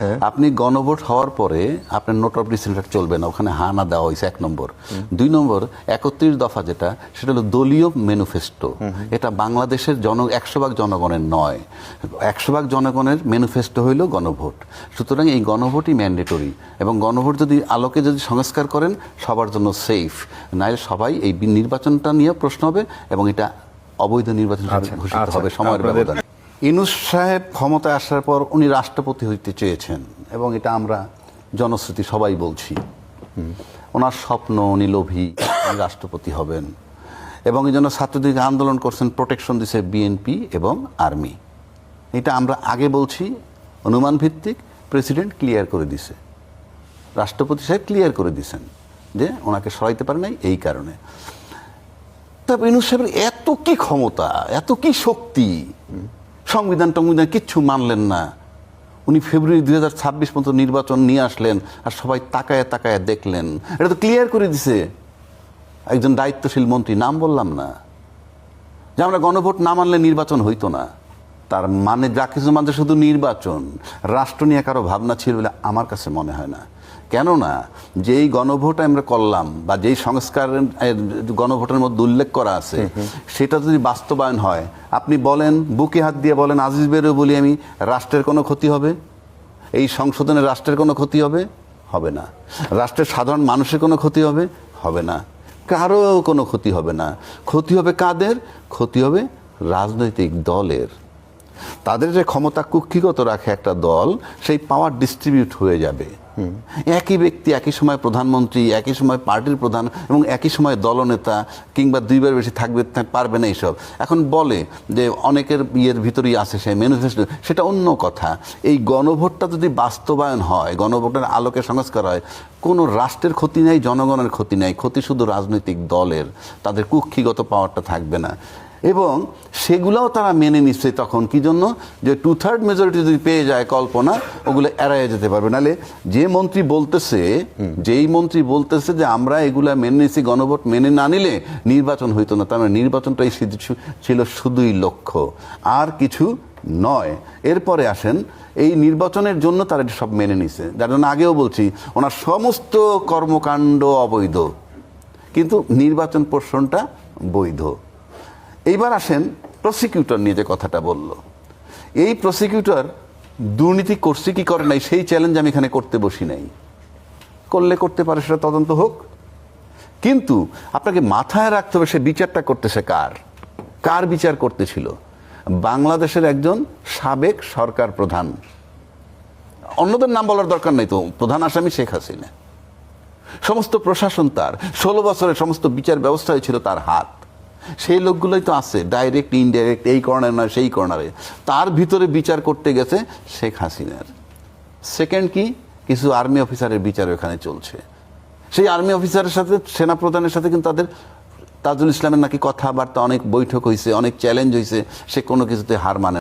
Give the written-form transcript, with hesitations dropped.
আপনি গণভোট হওয়ার পরে আপনার নোট অফ ডিসেন্ট চলবে না, ওখানে হা না দেওয়া হয়েছে ১ নম্বর। ২ নম্বর ৩১ দফা যেটা, সেটা হলো দলীয় ম্যানিফেস্টো। এটা বাংলাদেশের ১০০ ভাগ জনগণের নয়, ১০০ ভাগ জনগণের ম্যানিফেস্টো হইল গণভোট। সুতরাং এই গণভোটই ম্যান্ডেটরি, এবং গণভোট যদি আলোকে যদি সংস্কার করেন সবার জন্য সেফ, নাহলে সবাই এই নির্বাচনটা নিয়ে প্রশ্ন হবে এবং এটা অবৈধ নির্বাচন ঘোষিত হবে সময়ের ব্যবধানে। ইউনূস সাহেব ক্ষমতায় আসার পর উনি রাষ্ট্রপতি হইতে চেয়েছেন, এবং এটা আমরা জনশ্রুতি সবাই বলছি। ওনার স্বপ্ন, উনি লোভী, উনি রাষ্ট্রপতি হবেন, এবং এই জন্য ছাত্রদের আন্দোলন করছেন, প্রোটেকশন দিছে বিএনপি এবং আর্মি। এটা আমরা আগে বলছি, অনুমান ভিত্তিক, প্রেসিডেন্ট ক্লিয়ার করে দিছে, রাষ্ট্রপতি সাহেব ক্লিয়ার করে দিছেন যে ওনাকে সরাইতে পারে নাই এই কারণে। তারপর ইউনূস সাহেবের এত কি ক্ষমতা, এত কি শক্তি, সংবিধান টংবিধান কিচ্ছু মানলেন না। উনি ফেব্রুয়ারি ২০২৬ পর্যন্ত নির্বাচন নিয়ে আসলেন, আর সবাই তাকায় তাকায় দেখলেন। এটা তো ক্লিয়ার করে দিছে একজন দায়িত্বশীল মন্ত্রী, নাম বললাম না, যে আমরা গণভোট না মানলে নির্বাচন হইতো না। তার মানে যা কিছু মানতে শুধু নির্বাচন, রাষ্ট্র নিয়ে কারো ভাবনা ছিল বলে আমার কাছে মনে হয় না। কেননা যেই গণভোট আমরা করলাম, বা যেই সংস্কার গণভোটের মধ্যে উল্লেখ করা আছে, সেটা যদি বাস্তবায়ন হয়, আপনি বলেন, বুকে হাত দিয়ে বলেন, আজিজ বেরো বলি আমি, রাষ্ট্রের কোনো ক্ষতি হবে? এই সংশোধনে রাষ্ট্রের কোনো ক্ষতি হবে? হবে না। রাষ্ট্রের সাধারণ মানুষের কোনো ক্ষতি হবে? হবে না। কারো কোনো ক্ষতি হবে না। ক্ষতি হবে কাদের? ক্ষতি হবে রাজনৈতিক দলের। তাদের যে ক্ষমতা কুক্ষিগত রাখে একটা দল, সেই পাওয়ার ডিস্ট্রিবিউট হয়ে যাবে। একই ব্যক্তি একই সময় প্রধানমন্ত্রী, একই সময় পার্টির প্রধান, এবং একই সময় দলনেতা, কিংবা ২বার বেশি থাকবে পারবে না এইসব। এখন বলে যে অনেকের বিয়ের ভিতরেই আছে সেই ম্যানিফেস্টো, সেটা অন্য কথা। এই গণভোটটা যদি বাস্তবায়ন হয়, গণভোটের আলোকে সংস্কার হয়, কোনো রাষ্ট্রের ক্ষতি নেই, জনগণের ক্ষতি নেই, ক্ষতি শুধু রাজনৈতিক দলের। তাদের কুক্ষিগত পাওয়ারটা থাকবে না, এবং সেগুলোও তারা মেনে নিচ্ছে। তখন কি জন্য? যে 2/3 মেজরিটি যদি পেয়ে যায় কল্পনা, ওগুলো এড়াইয়ে যেতে পারবে। নাহলে যে মন্ত্রী বলতেছে, যেই মন্ত্রী বলতেছে যে আমরা এগুলা মেনে নিছি, গণভোট মেনে না নিলে নির্বাচন হইতো না, তার মানে নির্বাচনটাই ছিল শুধুই লক্ষ্য, আর কিছু নয়। এরপরে আসেন, এই নির্বাচনের জন্য তারা সব মেনে নিছে, যার জন্য আগেও বলছি ওনার সমস্ত কর্মকাণ্ড অবৈধ, কিন্তু নির্বাচন পোর্শনটা বৈধ। এইবার আসেন প্রসিকিউটর নিয়ে যে কথাটা বলল, এই প্রসিকিউটর দুর্নীতি করছে কি করে নাই সেই চ্যালেঞ্জ আমি এখানে করতে বসি নাই। করলে করতে পারে, সেটা তদন্ত হোক, কিন্তু আপনাকে মাথায় রাখতে হবে সে বিচারটা করতেছে কার বিচার করতেছিল? বাংলাদেশের একজন সাবেক সরকার প্রধান। অন্যদের নাম বলার দরকার নাই তো, প্রধান আসামি শেখ হাসিনা। সমস্ত প্রশাসন তার, 16 বছরের সমস্ত বিচার ব্যবস্থা হয়েছিল তার হাত। সেই লোকগুলোই তো আছে, ডাইরেক্ট ইনডাইরেক্ট, এই কর্নারে নয় সেই কর্নারে। তার ভিতরে বিচার করতে গেছে শেখ হাসিনার। সেকেন্ড কি, কিছু আর্মি অফিসারের বিচার ওখানে চলছে। সেই আর্মি অফিসারের সাথে, সেনাপ্রধানের সাথে কিন্তু তাদের, তাজুল ইসলামের নাকি কথাবার্তা, অনেক বৈঠক হয়েছে, অনেক চ্যালেঞ্জ হয়েছে, সে কোনো কিছুতে হার মানে